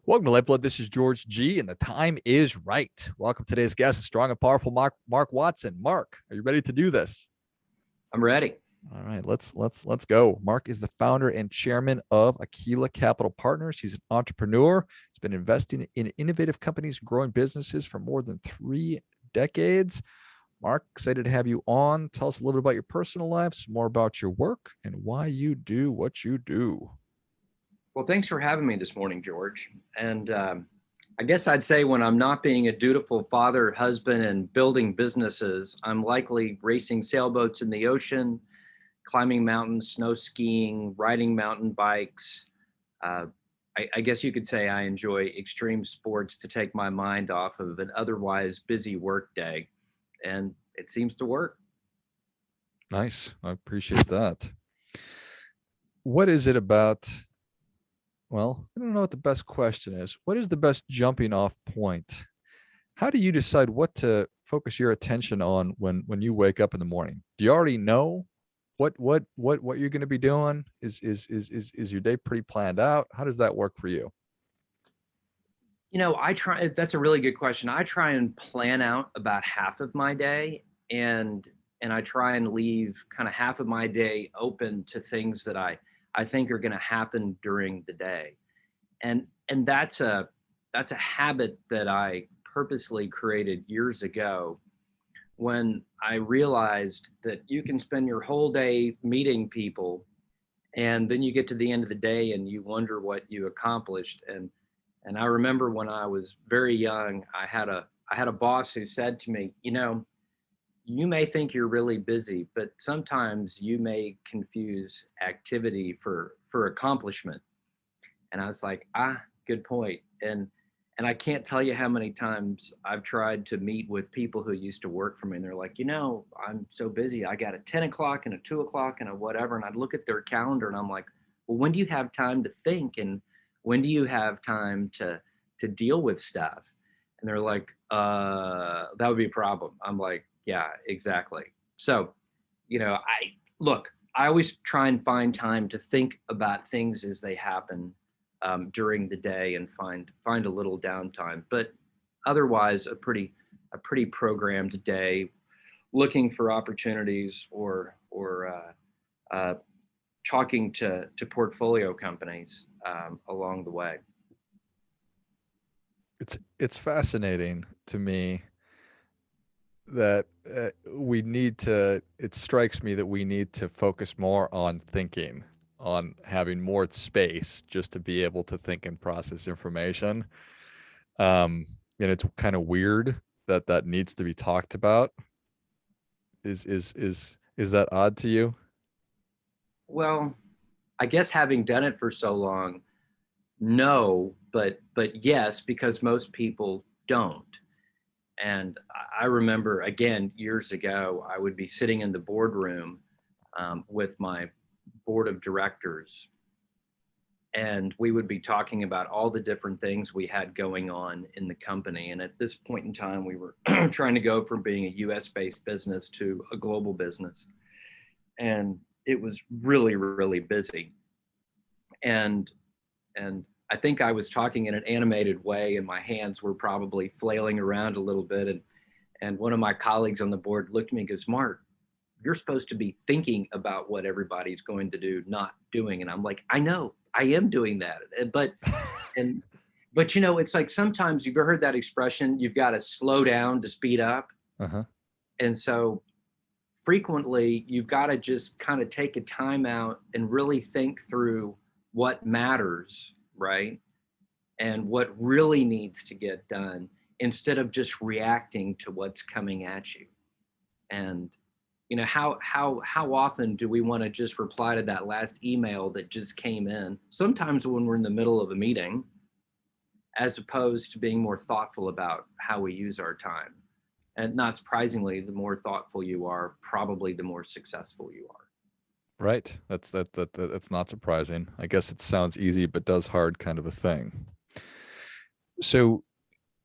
Welcome to LifeBlood. This is George G, and the time is right. Welcome to today's guest, strong and powerful Mark Watson. Mark, are you ready to do this? I'm ready. All right, let's go. Mark is the founder and chairman of Aquila Capital Partners. He's an entrepreneur. He's been investing in innovative companies, growing businesses for more than 3 decades. Mark, excited to have you on. Tell us a little bit about your personal life, some more about your work, and why you do what you do. Well, thanks for having me this morning, George. And I guess I'd say when I'm not being a dutiful father, husband, and building businesses, I'm likely racing sailboats in the ocean, climbing mountains, snow skiing, riding mountain bikes. Uh, I guess you could say I enjoy extreme sports to take my mind off of an otherwise busy work day. And it seems to work. Nice. I appreciate that. What is it about? Well, I don't know what the best question is. What is the best jumping off point? How do you decide what to focus your attention on when you wake up in the morning? Do you already know what you're going to be doing? Is your day pretty planned out? How does that work for you? I try, that's a really good question. I try and plan out about half of my day and I try and leave kind of half of my day open to things that I think are going to happen during the day. And that's a habit that I purposely created years ago when I realized that you can spend your whole day meeting people and then you get to the end of the day and you wonder what you accomplished. And I remember when I was very young, I had a boss who said to me, you may think you're really busy, but sometimes you may confuse activity for accomplishment. And I was like, good point. And I can't tell you how many times I've tried to meet with people who used to work for me, and they're like, I'm so busy. I got a 10 o'clock and a 2 o'clock and a whatever. And I'd look at their calendar and I'm like, well, when do you have time to think? And when do you have time to deal with stuff? And they're like, that would be a problem. I'm like, yeah, exactly. So, I look, I always try and find time to think about things as they happen during the day and find a little downtime. But otherwise, a pretty programmed day, looking for opportunities or talking to portfolio companies along the way. It's fascinating to me that we need to, it strikes me that we need to focus more on thinking, on having more space just to be able to think and process information. um and it's kind of weird that that needs to be talked about. Is that odd to you? Well, I guess having done it for so long, no, but yes, because most people don't. And I remember again years ago, I would be sitting in the boardroom with my board of directors, and we would be talking about all the different things we had going on in the company. And at this point in time, we were trying to go from being a US based business to a global business. And it was really, really busy. And and I think I was talking in an animated way, and my hands were probably flailing around a little bit. And one of my colleagues on the board looked at me and goes, Mark, you're supposed to be thinking about what everybody's going to do, not doing. And I'm like, I know, I am doing that. And but it's like sometimes you've heard that expression, you've got to slow down to speed up. Uh-huh. And so frequently you've got to just kind of take a time out and really think through what matters, right? And what really needs to get done instead of just reacting to what's coming at you. And how often do we want to just reply to that last email that just came in? Sometimes when we're in the middle of a meeting, as opposed to being more thoughtful about how we use our time. And not surprisingly, the more thoughtful you are, probably the more successful you are. Right. That's not surprising. I guess it sounds easy but does hard kind of a thing. So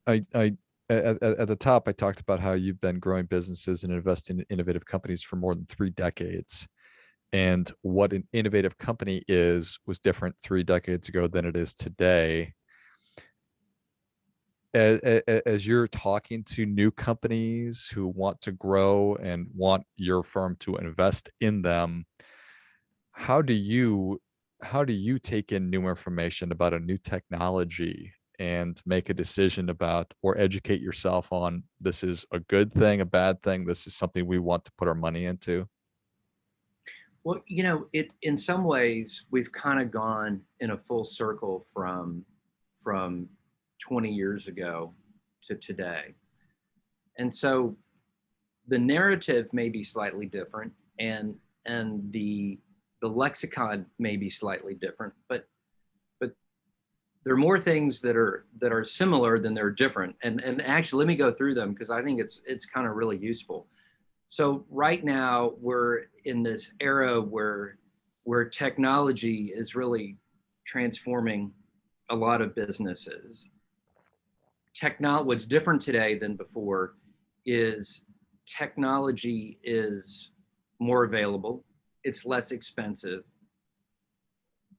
I at the top I talked about how you've been growing businesses and investing in innovative companies for more than 3 decades. And what an innovative company is was different 3 decades ago than it is today. as you're talking to new companies who want to grow and want your firm to invest in them, how do you how do you take in new information about a new technology and make a decision about or educate yourself on this is a good thing, a bad thing, this is something we want to put our money into? Well, it in some ways we've kind of gone in a full circle from 20 years ago to today. And so the narrative may be slightly different, and the lexicon may be slightly different, but there are more things that are similar than they're different. And actually, let me go through them because I think it's kind of really useful. So right now we're in this era where technology is really transforming a lot of businesses. What's different today than before is technology is more available, it's less expensive,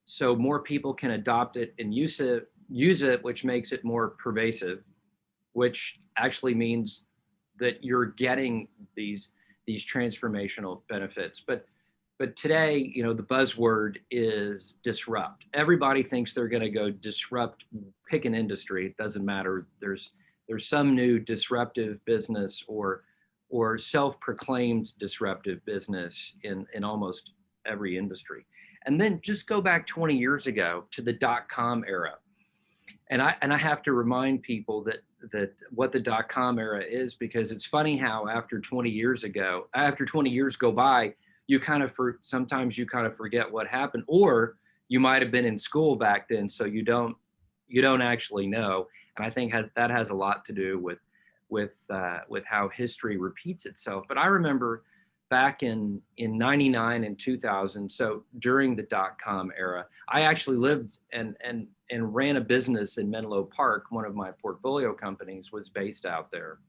so more people can adopt it and use it, which makes it more pervasive, which actually means that you're getting these transformational benefits. But today, the buzzword is disrupt. Everybody thinks they're going to go disrupt, pick an industry. It doesn't matter. There's some new disruptive business or self-proclaimed disruptive business in almost every industry. And then just go back 20 years ago to the dot-com era. And I have to remind people that what the dot-com era is, because it's funny how after 20 years go by, sometimes you kind of forget what happened, or you might have been in school back then, so you don't actually know. And I think that has a lot to do with how history repeats itself. But I remember back in 99 and 2000, so during the dot-com era, I actually lived and ran a business in Menlo Park. One of my portfolio companies was based out there.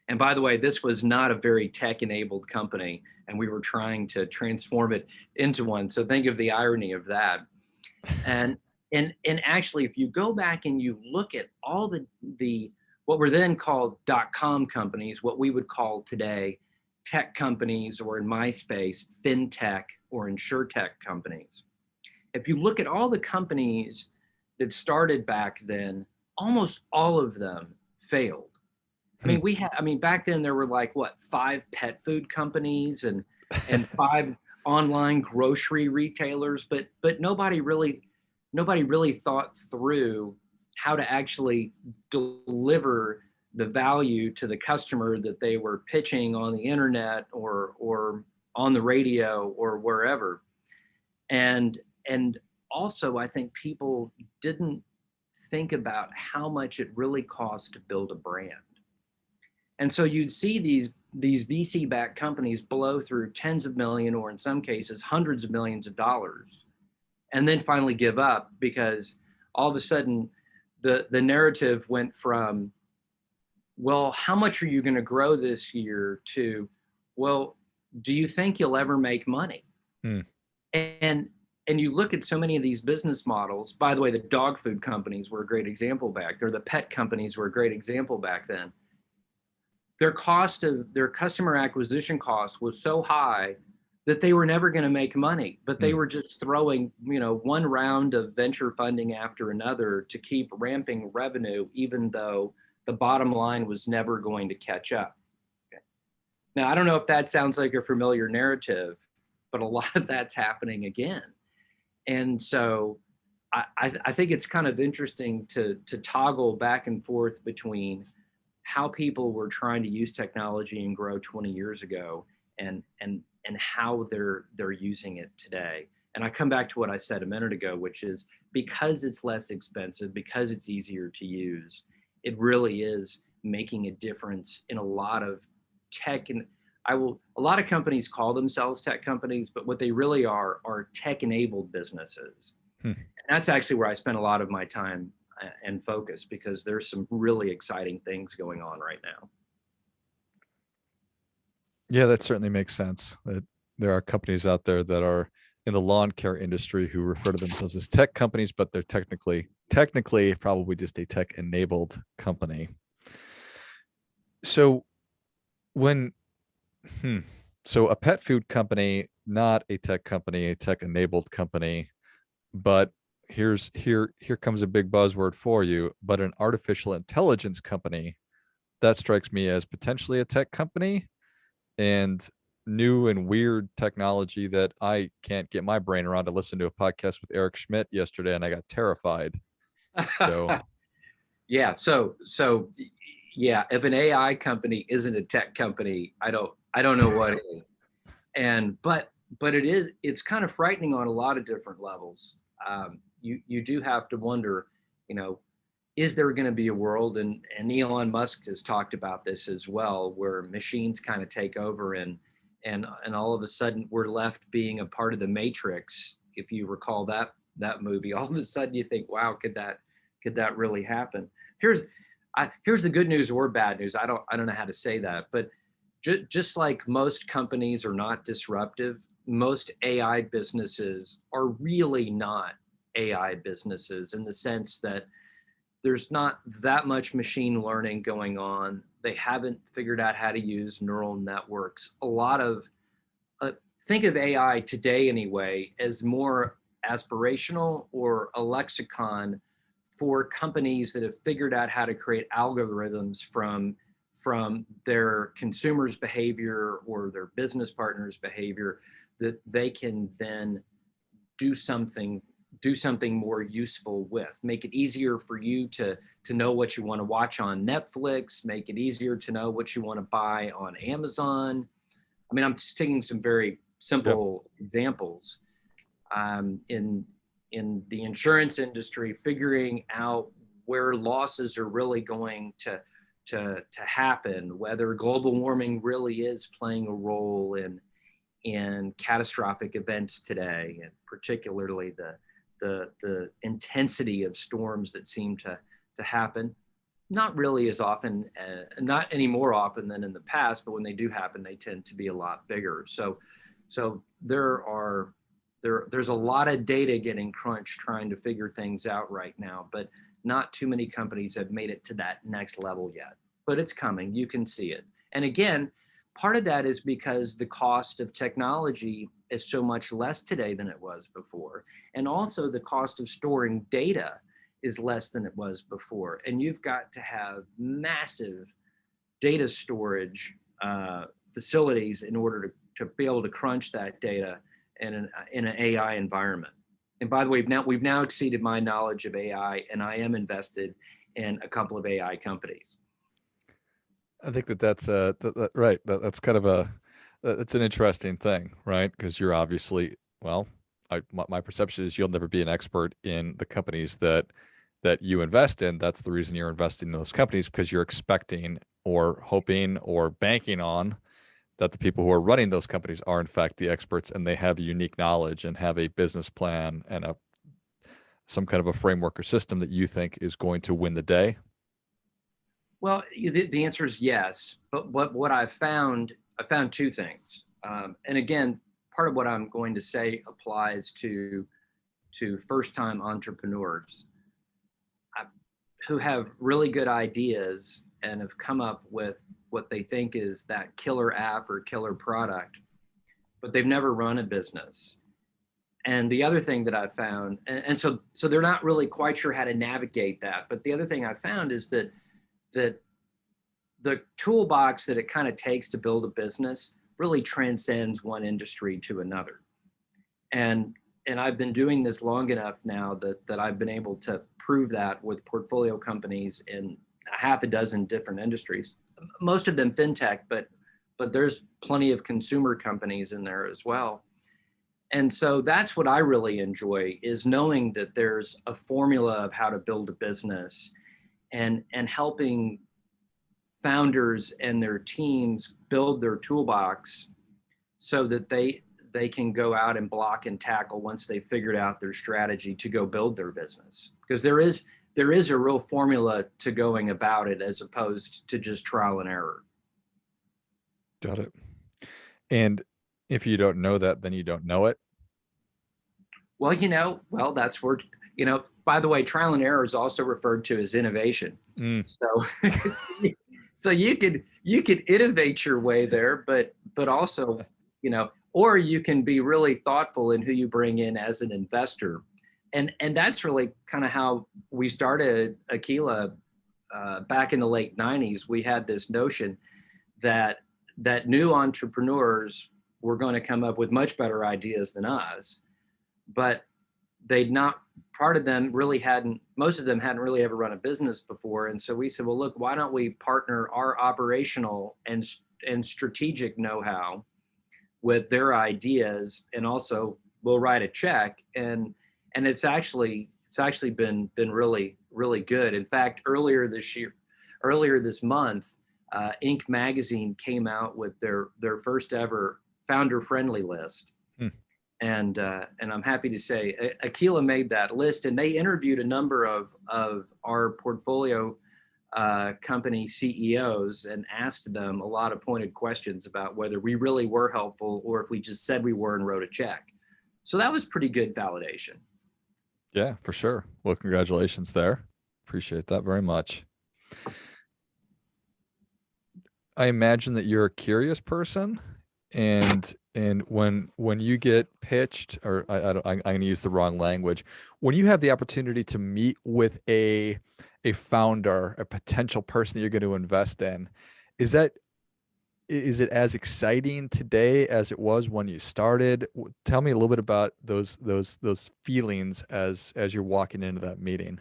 And by the way, this was not a very tech-enabled company, and we were trying to transform it into one. So think of the irony of that. And actually, if you go back and you look at all the what were then called dot-com companies, what we would call today tech companies, or in my space, fintech or insurtech companies. If you look at all the companies that started back then, almost all of them failed. I mean, back then there were like 5 pet food companies and 5 online grocery retailers, but nobody really thought through how to actually deliver the value to the customer that they were pitching on the internet or on the radio or wherever. And also, I think people didn't think about how much it really costs to build a brand. And so you'd see these VC-backed companies blow through tens of millions, or in some cases, hundreds of millions of dollars, and then finally give up because all of a sudden the narrative went from, well, how much are you going to grow this year, to, well, do you think you'll ever make money? And you look at so many of these business models. By the way, the dog food companies were a great example back there. The pet companies were a great example back then. Their customer acquisition cost was so high that they were never going to make money, but they were just throwing, one round of venture funding after another to keep ramping revenue, even though the bottom line was never going to catch up. Okay. Now, I don't know if that sounds like a familiar narrative, but a lot of that's happening again. And so I think it's kind of interesting to toggle back and forth between how people were trying to use technology and grow 20 years ago and how they're using it today. And I come back to what I said a minute ago, which is because it's less expensive, because it's easier to use, it really is making a difference in a lot of tech. And a lot of companies call themselves tech companies, but what they really are tech-enabled businesses. And that's actually where I spend a lot of my time and focus, because there's some really exciting things going on right now. Yeah, that certainly makes sense. That there are companies out there that are in the lawn care industry who refer to themselves as tech companies, but they're technically probably just a tech enabled company. So when so a pet food company, not a tech company, a tech enabled company, but here comes a big buzzword for you, but an artificial intelligence company, that strikes me as potentially a tech company and new and weird technology that I can't get my brain around. To listen to a podcast with Eric Schmidt yesterday and I got terrified. So Yeah. So yeah, if an AI company isn't a tech company, I don't know what is. And but it's kind of frightening on a lot of different levels. You do have to wonder, you know, is there going to be a world, and Elon Musk has talked about this as well, where machines kind of take over and all of a sudden we're left being a part of the Matrix. If you recall that movie, all of a sudden you think, wow, could that really happen? Here's here's the good news or bad news. I don't know how to say that, but just like most companies are not disruptive, most AI businesses are really not AI businesses, in the sense that there's not that much machine learning going on. They haven't figured out how to use neural networks. A lot of think of AI today anyway as more aspirational or a lexicon for companies that have figured out how to create algorithms from their consumers' behavior or their business partners' behavior, that they can then do something more useful with. Make it easier for you to know what you want to watch on Netflix, make it easier to know what you want to buy on Amazon. I mean, I'm just taking some very simple examples. In the insurance industry, figuring out where losses are really going to happen, whether global warming really is playing a role in catastrophic events today, and particularly the intensity of storms that seem to happen. Not really as often, not any more often than in the past, but when they do happen, they tend to be a lot bigger. So there's a lot of data getting crunched trying to figure things out right now, but not too many companies have made it to that next level yet. But it's coming. You can see it. And again, part of that is because the cost of technology is so much less today than it was before. And also the cost of storing data is less than it was before. And you've got to have massive data storage facilities in order to be able to crunch that data in an AI environment. And by the way, we've now exceeded my knowledge of AI, and I am invested in a couple of AI companies. I think that's right. That's kind of it's an interesting thing, right? Because you're obviously, well, my perception is you'll never be an expert in the companies that you invest in. That's the reason you're investing in those companies, because you're expecting or hoping or banking on that the people who are running those companies are in fact the experts, and they have unique knowledge and have a business plan and some kind of a framework or system that you think is going to win the day. Well, the answer is yes. But what I found two things. And again, part of what I'm going to say applies to first-time entrepreneurs who have really good ideas and have come up with what they think is that killer app or killer product, but they've never run a business. And the other thing that I've found, and so they're not really quite sure how to navigate that. But the other thing I found is that the toolbox that it kind of takes to build a business really transcends one industry to another. And I've been doing this long enough now that I've been able to prove that with portfolio companies in a half a dozen different industries, most of them fintech, but there's plenty of consumer companies in there as well. And so that's what I really enjoy, is knowing that there's a formula of how to build a business, and helping founders and their teams build their toolbox so that they can go out and block and tackle once they've figured out their strategy to go build their business. Because there is a real formula to going about it, as opposed to just trial and error. Got it. And if you don't know that, then you don't know it. Well, that's where, by the way, trial and error is also referred to as innovation. Mm, So, so you could innovate your way there, but also, or you can be really thoughtful in who you bring in as an investor. And that's really kind of how we started Aquila back in the late 90s. We had this notion that new entrepreneurs were going to come up with much better ideas than us, but they'd not part of them really hadn't most of them hadn't really ever run a business before. And so we said, well, look, why don't we partner our operational and strategic know-how with their ideas, and also we'll write a check. And it's actually been really, really good. In fact, earlier this month, Inc. magazine came out with their first ever founder friendly list. hmm. And I'm happy to say Aquila made that list, and they interviewed a number of our portfolio company CEOs and asked them a lot of pointed questions about whether we really were helpful or if we just said we were and wrote a check. So that was pretty good validation. Yeah, for sure. Well, congratulations there. Appreciate that very much. I imagine that you're a curious person, and when you get pitched, or I'm going to use the wrong language, when you have the opportunity to meet with a founder, a potential person that you're going to invest in, is it as exciting today as it was when you started? Tell me a little bit about those feelings as you're walking into that meeting.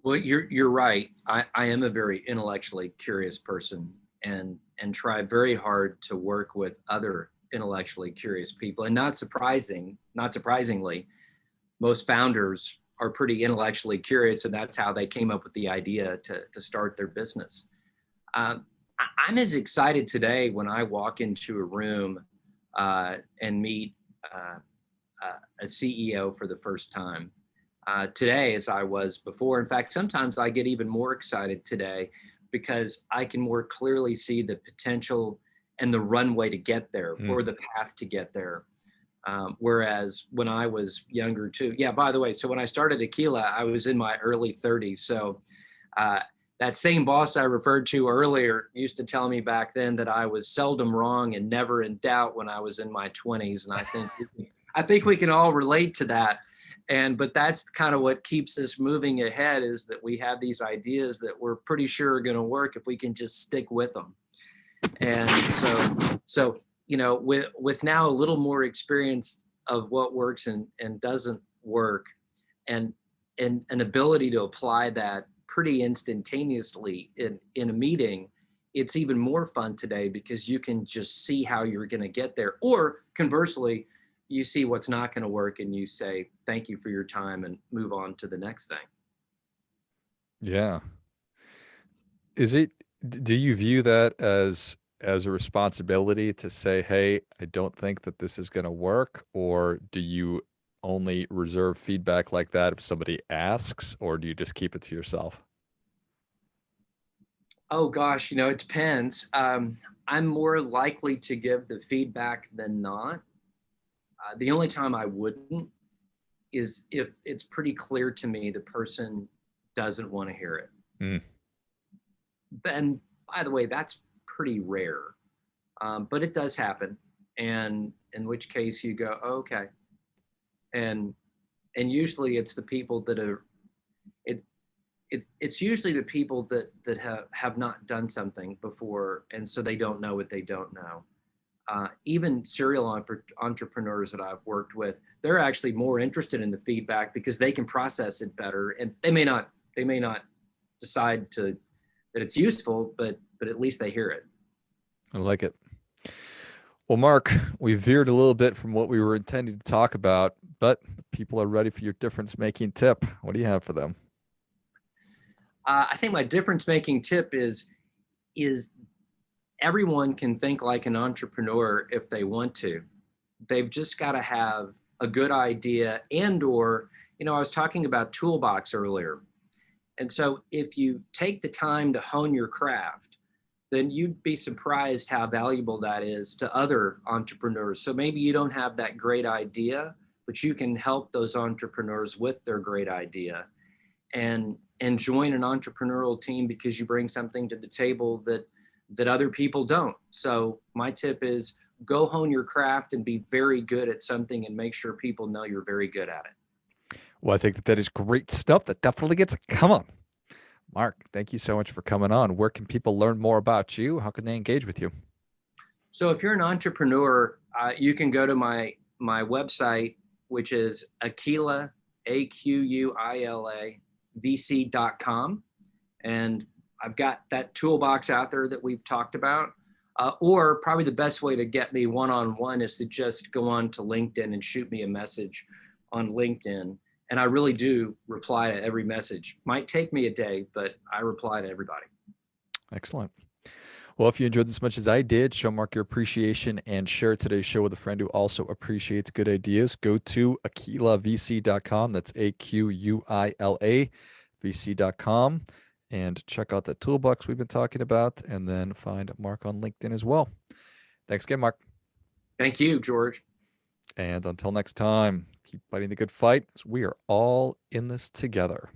Well, you're right. I am a very intellectually curious person, and try very hard to work with other intellectually curious people. And not surprisingly, most founders are pretty intellectually curious, and that's how they came up with the idea to start their business. I'm as excited today when I walk into a room and meet a CEO for the first time today as I was before. In fact, sometimes I get even more excited today because I can more clearly see the potential and the runway to get there, or the path to get there. Whereas when I was younger too, yeah, by the way, so when I started Aquila, I was in my early 30s. So that same boss I referred to earlier used to tell me back then that I was seldom wrong and never in doubt when I was in my 20s. And I think we can all relate to that. But that's kind of what keeps us moving ahead, is that we have these ideas that we're pretty sure are going to work if we can just stick with them. And so with now a little more experience of what works and doesn't work, and an ability to apply that pretty instantaneously in a meeting, it's even more fun today because you can just see how you're going to get there. Or conversely, you see what's not going to work and you say, thank you for your time, and move on to the next thing. Yeah. Do you view that as a responsibility to say, hey, I don't think that this is going to work? Or do you only reserve feedback like that if somebody asks, or do you just keep it to yourself? Oh gosh, it depends. I'm more likely to give the feedback than not. The only time I wouldn't is if it's pretty clear to me the person doesn't want to hear it. Mm. And by the way, that's pretty rare, but it does happen. And in which case you go, oh, okay. And usually it's the people that are, it's usually the people that have not done something before, and so they don't know what they don't know. Even serial entrepreneurs that I've worked with, they're actually more interested in the feedback because they can process it better, and they may not decide that it's useful, but at least they hear it. I like it. Well, Mark, we veered a little bit from what we were intending to talk about, but people are ready for your difference making tip. What do you have for them? I think my difference making tip is everyone can think like an entrepreneur if they want to. They've just got to have a good idea, or I was talking about toolbox earlier. And so if you take the time to hone your craft, then you'd be surprised how valuable that is to other entrepreneurs. So maybe you don't have that great idea, but you can help those entrepreneurs with their great idea, and join an entrepreneurial team because you bring something to the table that other people don't. So my tip is go hone your craft and be very good at something and make sure people know you're very good at it. Well, I think that is great stuff. That definitely gets, come on. Mark, thank you so much for coming on. Where can people learn more about you? How can they engage with you? So if you're an entrepreneur, you can go to my website, which is Aquila, Aquila, VC.com. And I've got that toolbox out there that we've talked about. Or probably the best way to get me one-on-one is to just go on to LinkedIn and shoot me a message on LinkedIn. And I really do reply to every message. Might take me a day, but I reply to everybody. Excellent. Well, if you enjoyed this as much as I did, show Mark your appreciation and share today's show with a friend who also appreciates good ideas. Go to aquilavc.com. That's AQUILA VC.com and check out that toolbox we've been talking about, and then find Mark on LinkedIn as well. Thanks again, Mark. Thank you, George. And until next time, keep fighting the good fight, as we are all in this together.